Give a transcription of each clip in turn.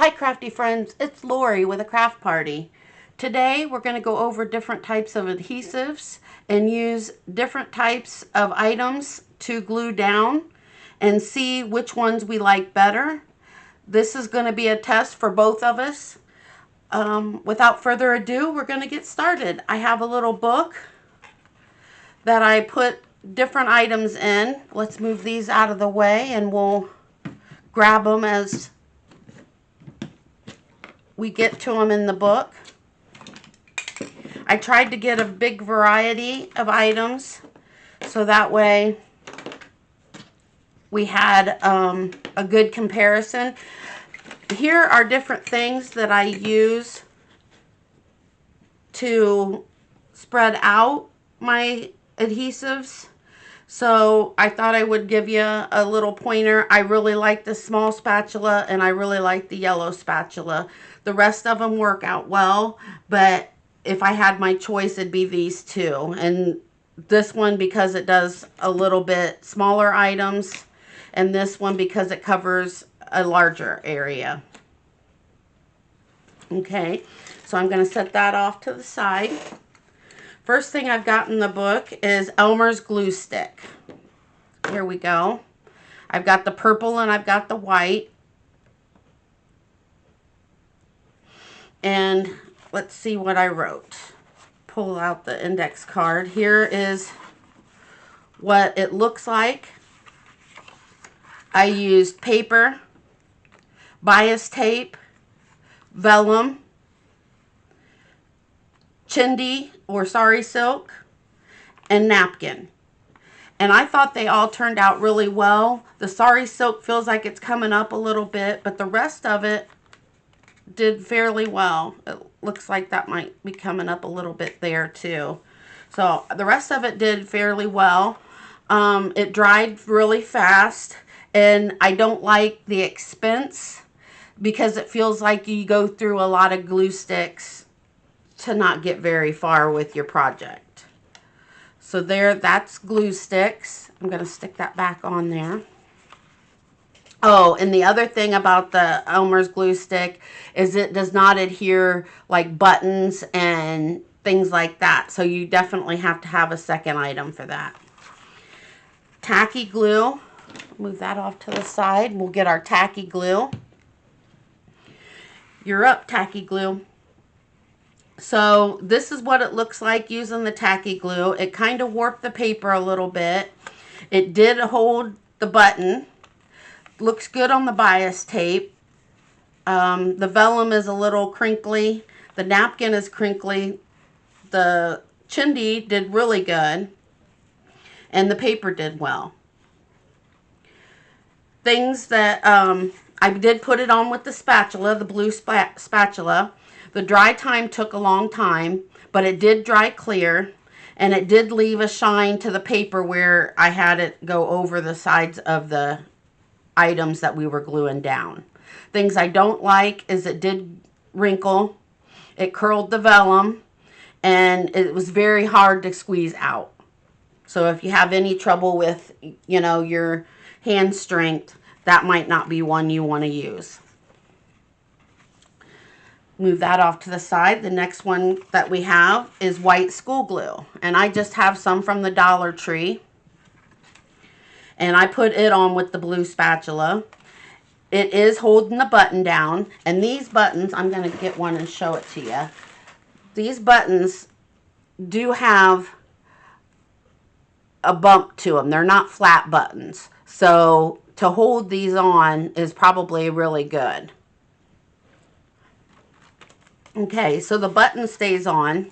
Hi crafty friends, it's Lori with a craft party. Today we're going to go over different types of adhesives and use different types of items to glue down and see which ones we like better. This is going to be a test for both of us. Without further ado, we're going to get started. I have a little book that I put different items in. Let's move these out of the way and we'll grab them as we get to them in the book. I tried to get a big variety of items so that way we had a good comparison. Here are different things that I use to spread out my adhesives. So I thought I would give you a little pointer. I really like the small spatula and I really like the yellow spatula. The rest of them work out well, but if I had my choice, it'd be these two. And this one because it does a little bit smaller items, and this one because it covers a larger area. Okay, so I'm going to set that off to the side. First thing I've got in the book is Elmer's glue stick. Here we go. I've got the purple and I've got the white. And let's see what I wrote. Pull out the index card. Here is what it looks like. I used paper, bias tape, vellum, chindi or sari silk, and napkin. And I thought they all turned out really well. The sari silk feels like it's coming up a little bit, but the rest of it did fairly well. It looks like that might be coming up a little bit there too. So the rest of it did fairly well. It dried really fast, and I don't like the expense because it feels like you go through a lot of glue sticks to not get very far with your project. So there, that's glue sticks. I'm going to stick that back on there. Oh, and the other thing about the Elmer's glue stick is it does not adhere like buttons and things like that. So you definitely have to have a second item for that. Tacky glue. Move that off to the side. We'll get our tacky glue. You're up, tacky glue. So this is what it looks like using the tacky glue. It kind of warped the paper a little bit. It did hold the button. Looks good on the bias tape. The vellum is a little crinkly. The napkin is crinkly. The chindi did really good. And the paper did well. Things that I did put it on with the spatula, the blue spatula. The dry time took a long time, but it did dry clear. And it did leave a shine to the paper where I had it go over the sides of the items that we were gluing down. Things I don't like is it did wrinkle, it curled the vellum, and it was very hard to squeeze out. So if you have any trouble with, you know, your hand strength, that might not be one you want to use. Move that off to the side. The next one that we have is white school glue, and I just have some from the Dollar Tree. And I put it on with the blue spatula. It is holding the button down. And these buttons, I'm going to get one and show it to you. These buttons do have a bump to them. They're not flat buttons. So to hold these on is probably really good. Okay, so the button stays on.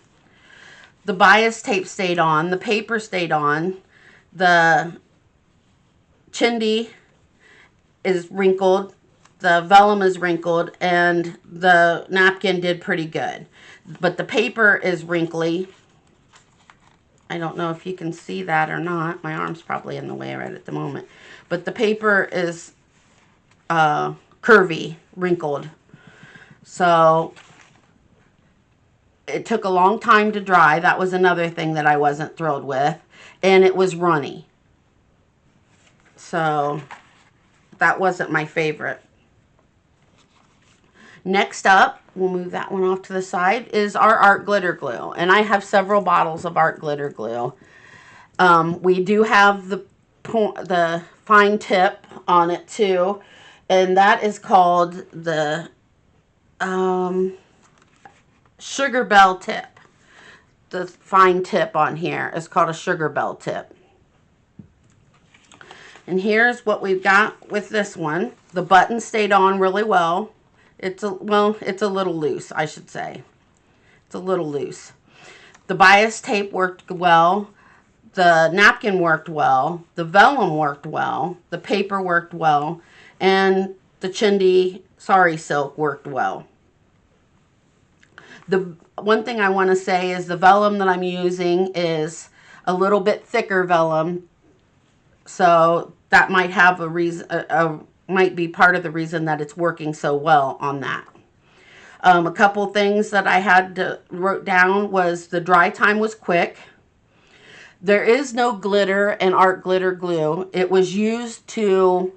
The bias tape stayed on. The paper stayed on. The chindi is wrinkled, the vellum is wrinkled, and the napkin did pretty good. But the paper is wrinkly. I don't know if you can see that or not. My arm's probably in the way right at the moment. But the paper is curvy, wrinkled. So it took a long time to dry. That was another thing that I wasn't thrilled with. And it was runny. So that wasn't my favorite. Next up, we'll move that one off to the side, is our art glitter glue. And I have several bottles of art glitter glue. We do have the fine tip on it too, and that is called the sugar bell tip. The fine tip on here is called a sugar bell tip. And here's what we've got with this one. The button stayed on really well. It's a little loose, I should say. It's a little loose. The bias tape worked well. The napkin worked well. The vellum worked well. The paper worked well. And the chindi sari silk worked well. The one thing I want to say is the vellum that I'm using is a little bit thicker vellum. So that might have a reason, might be part of the reason that it's working so well on that. A couple things that I had to wrote down was the dry time was quick. There is no glitter in art glitter glue. It was used to,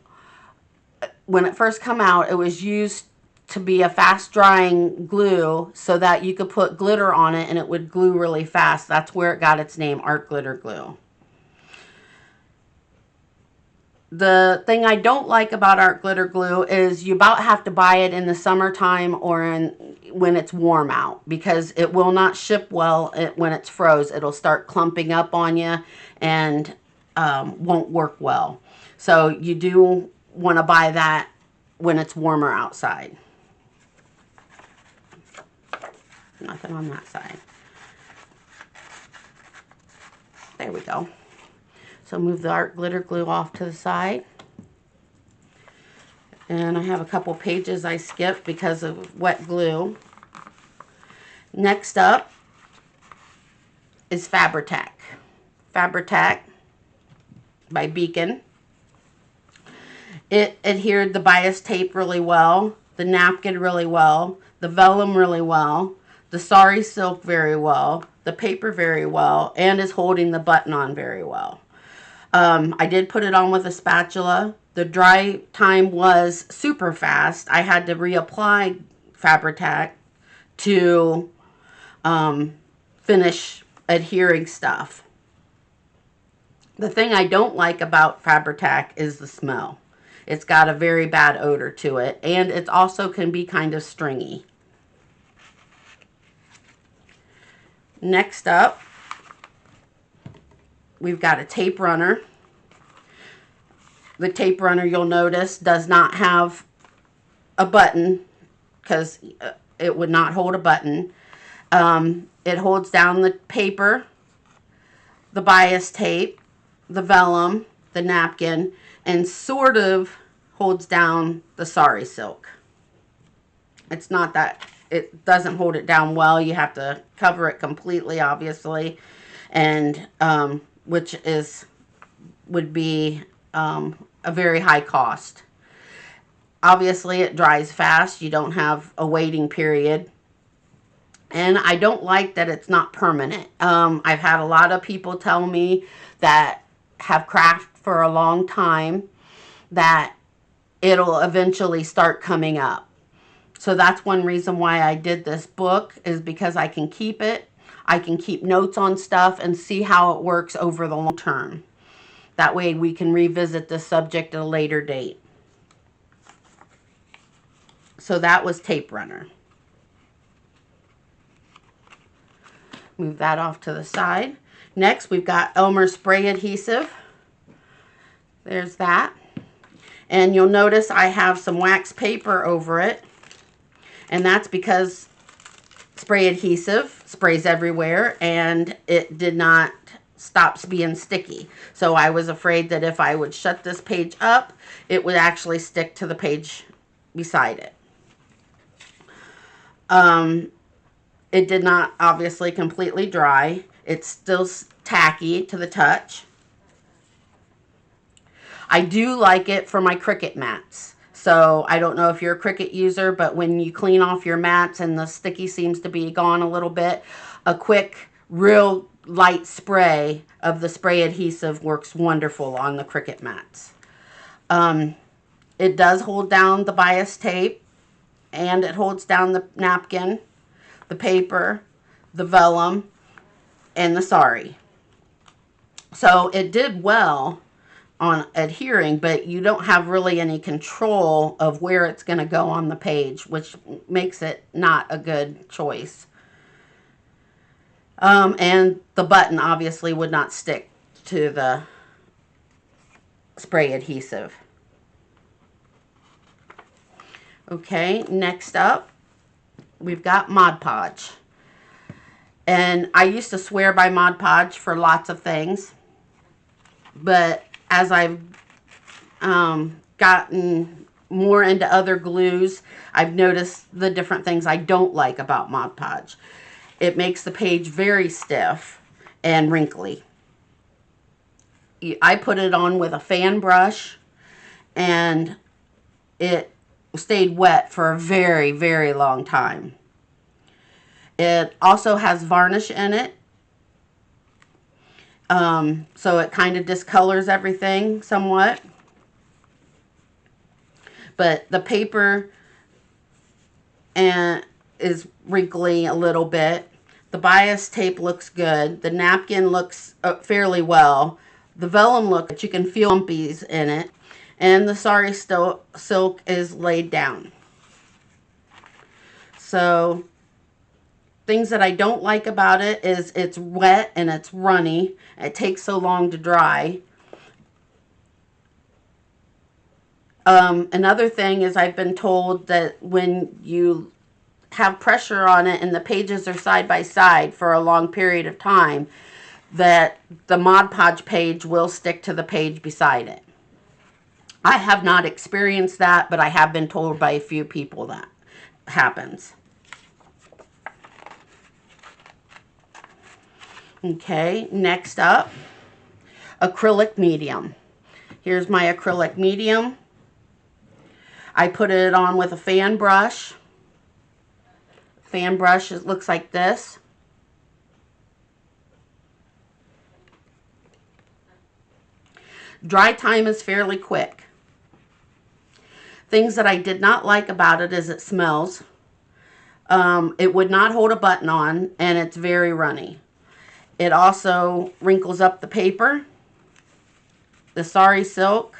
when it first came out, it was used to be a fast drying glue so that you could put glitter on it and it would glue really fast. That's where it got its name, art glitter glue. The thing I don't like about art glitter glue is you about have to buy it in the summertime or when it's warm out, because it will not ship well when it's froze. It'll start clumping up on you and won't work well. So you do want to buy that when it's warmer outside. Nothing on that side. There we go. So move the art glitter glue off to the side. And I have a couple pages I skipped because of wet glue. Next up is Fabri-Tac. Fabri-Tac by Beacon. It adhered the bias tape really well, the napkin really well, the vellum really well, the sari silk very well, the paper very well, and is holding the button on very well. I did put it on with a spatula. The dry time was super fast. I had to reapply Fabri-Tac to finish adhering stuff. The thing I don't like about Fabri-Tac is the smell. It's got a very bad odor to it, and it also can be kind of stringy. Next up, we've got a tape runner. The tape runner, you'll notice, does not have a button because it would not hold a button. It holds down the paper, the bias tape, the vellum, the napkin, and sort of holds down the sari silk. It's not that, it doesn't hold it down well. You have to cover it completely, obviously, and which would be a very high cost. Obviously, it dries fast. You don't have a waiting period. And I don't like that it's not permanent. I've had a lot of people tell me that have crafted for a long time that it'll eventually start coming up. So that's one reason why I did this book, is because I can keep it. I can keep notes on stuff and see how it works over the long term. That way we can revisit this subject at a later date. So that was Tape Runner. Move that off to the side. Next, we've got Elmer spray adhesive. There's that. And you'll notice I have some wax paper over it. And that's because spray adhesive sprays everywhere and it did not stop being sticky. So I was afraid that if I would shut this page up, it would actually stick to the page beside it. It did not obviously completely dry. It's still tacky to the touch. I do like it for my Cricut mats. So I don't know if you're a Cricut user, but when you clean off your mats and the sticky seems to be gone a little bit, a quick, real light spray of the spray adhesive works wonderful on the Cricut mats. It does hold down the bias tape. and it holds down the napkin, the paper, the vellum, and the sari. So it did well on adhering, but you don't have really any control of where it's going to go on the page, which makes it not a good choice. And the button obviously would not stick to the spray adhesive. Okay, next up, we've got Mod Podge. And I used to swear by Mod Podge for lots of things, but as I've gotten more into other glues, I've noticed the different things I don't like about Mod Podge. It makes the page very stiff and wrinkly. I put it on with a fan brush, and it stayed wet for a very, very long time. It also has varnish in it, so it kind of discolors everything somewhat. But the paper is wrinkly a little bit. The bias tape looks good. The napkin looks fairly well. The vellum looks, you can feel bumpies in it. And the sari silk is laid down. So things that I don't like about it is it's wet and it's runny. It takes so long to dry. Another thing is I've been told that when you have pressure on it and the pages are side by side for a long period of time, that the Mod Podge page will stick to the page beside it. I have not experienced that, but I have been told by a few people that happens. Okay, next up, acrylic medium. Here's my acrylic medium. I put it on with a fan brush. Fan brush, it looks like this. Dry time is fairly quick. Things that I did not like about it is it smells. It would not hold a button on, and it's very runny. It also wrinkles up the paper. The sari silk.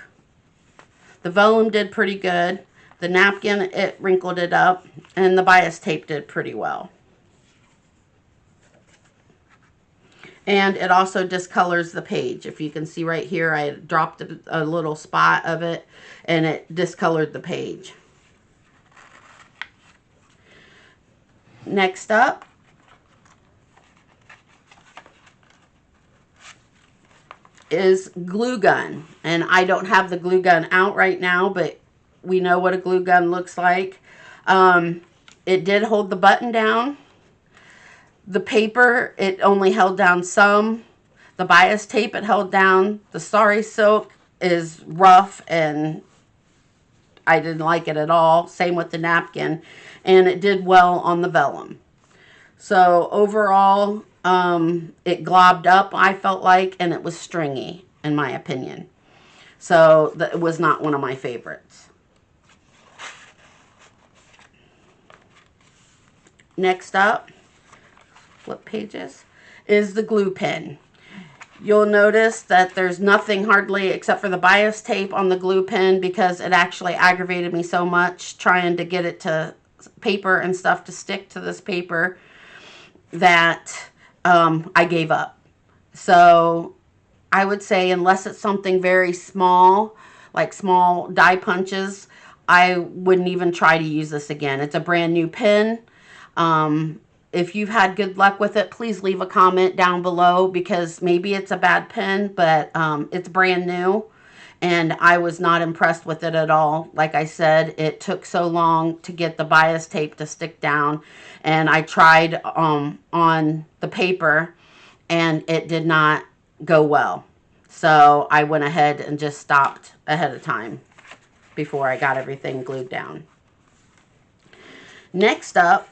The vellum did pretty good. The napkin, it wrinkled it up. And the bias tape did pretty well. And it also discolors the page. If you can see right here, I dropped a little spot of it, and it discolored the page. Next up is glue gun. And I don't have the glue gun out right now, but we know what a glue gun looks like. It did hold the button down. The paper, it only held down some. The bias tape, it held down. The sari silk is rough, and I didn't like it at all. Same with the napkin. And it did well on the vellum. So overall, it globbed up, I felt like, and it was stringy, in my opinion. So it was not one of my favorites. Next up, flip pages, is the glue pen. You'll notice that there's nothing hardly except for the bias tape on the glue pen, because it actually aggravated me so much trying to get it to paper and stuff to stick to this paper that I gave up. So I would say unless it's something very small, like small die punches, I wouldn't even try to use this again. It's a brand new pen. If you've had good luck with it, please leave a comment down below, because maybe it's a bad pen, but it's brand new, and I was not impressed with it at all. Like I said, it took so long to get the bias tape to stick down, and I tried on the paper, and it did not go well. So I went ahead and just stopped ahead of time before I got everything glued down. Next up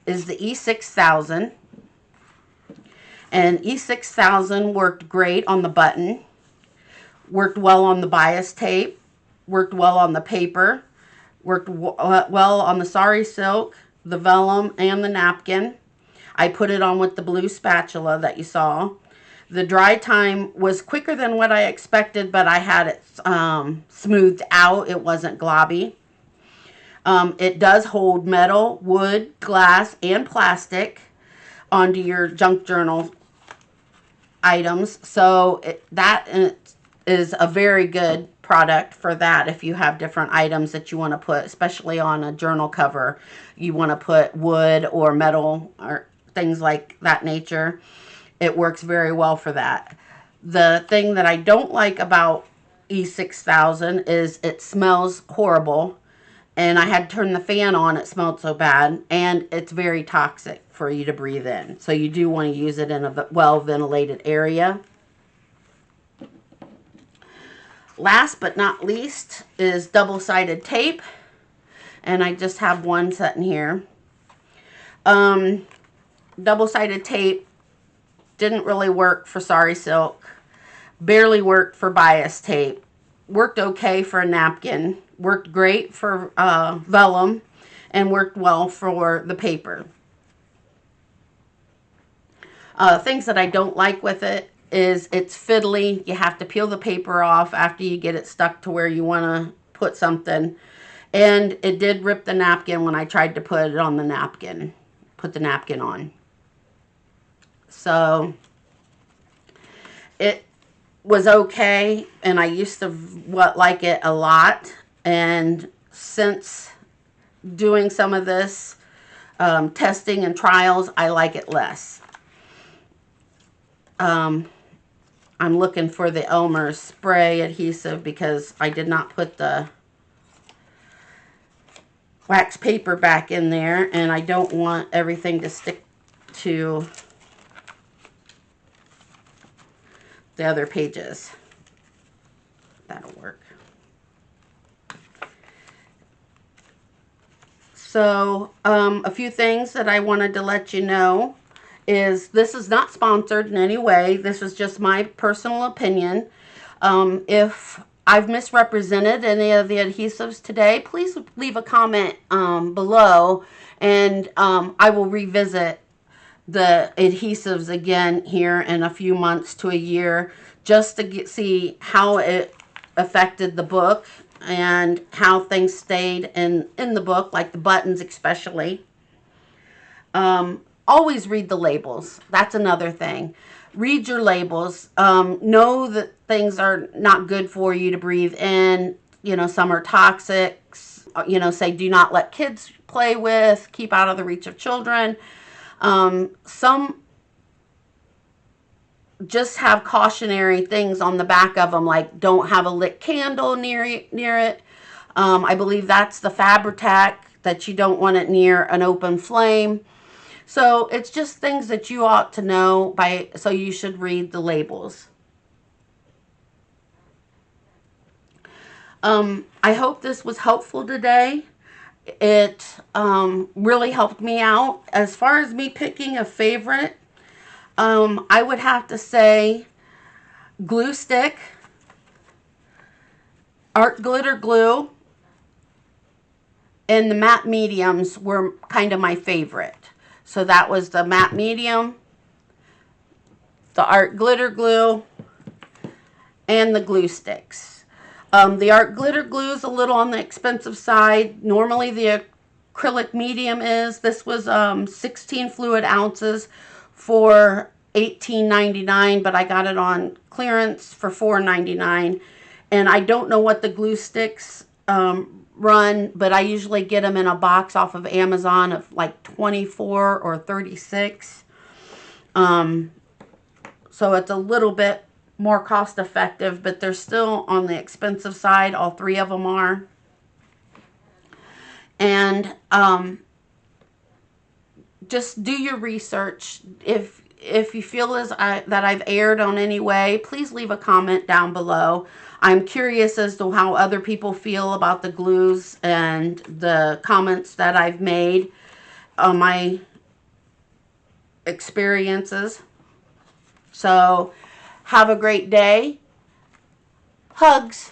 is the E6000. And E6000 worked great on the button, worked well on the bias tape, worked well on the paper, Worked well on the sari silk, the vellum, and the napkin. I put it on with the blue spatula that you saw. The dry time was quicker than what I expected, but I had it smoothed out. It wasn't globby. It does hold metal, wood, glass, and plastic onto your junk journal items. So that is a very good product for that. If you have different items that you want to put, especially on a journal cover, you want to put wood or metal or things like that nature, it works very well for that. The thing that I don't like about E6000 is it smells horrible, and I had to turn the fan on. It smelled so bad, and it's very toxic for you to breathe in. So you do want to use it in a well-ventilated area. Last but not least is double-sided tape, and I just have one sitting here. Double-sided tape didn't really work for sari silk, barely worked for bias tape, worked okay for a napkin, worked great for vellum, and worked well for the paper. Things that I don't like with it is it's fiddly. You have to peel the paper off after you get it stuck to where you want to put something. And it did rip the napkin when I tried to put it on the napkin, put the napkin on. So it was okay, and I used to like it a lot. And since doing some of this testing and trials, I like it less. I'm looking for the Elmer spray adhesive because I did not put the wax paper back in there, and I don't want everything to stick to the other pages. That'll work. So a few things that I wanted to let you know is this is not sponsored in any way. This is just my personal opinion. If I've misrepresented any of the adhesives today, please leave a comment below, and I will revisit the adhesives again here in a few months to a year just to see how it affected the book and how things stayed in the book, like the buttons especially. Always read the labels. That's another thing. Read your labels. Know that things are not good for you to breathe in. You know, some are toxic. You know, say do not let kids play with. Keep out of the reach of children. Some just have cautionary things on the back of them, like don't have a lit candle near it. I believe that's the Fabri-Tac, that you don't want it near an open flame. So it's just things that you ought to know, so you should read the labels. I hope this was helpful today. It really helped me out. As far as me picking a favorite, I would have to say glue stick, art glitter glue, and the matte mediums were kind of my favorite. So that was the matte medium, the art glitter glue, and the glue sticks. The art glitter glue is a little on the expensive side. Normally the acrylic medium is. This was 16 fluid ounces for $18.99, but I got it on clearance for $4.99. And I don't know what the glue sticks run, but I usually get them in a box off of Amazon of like 24 or 36. So it's a little bit more cost effective, but they're still on the expensive side. All three of them are. And just do your research. If you feel that I've erred on any way, please leave a comment down below. I'm curious as to how other people feel about the glues and the comments that I've made on my experiences. So have a great day. Hugs.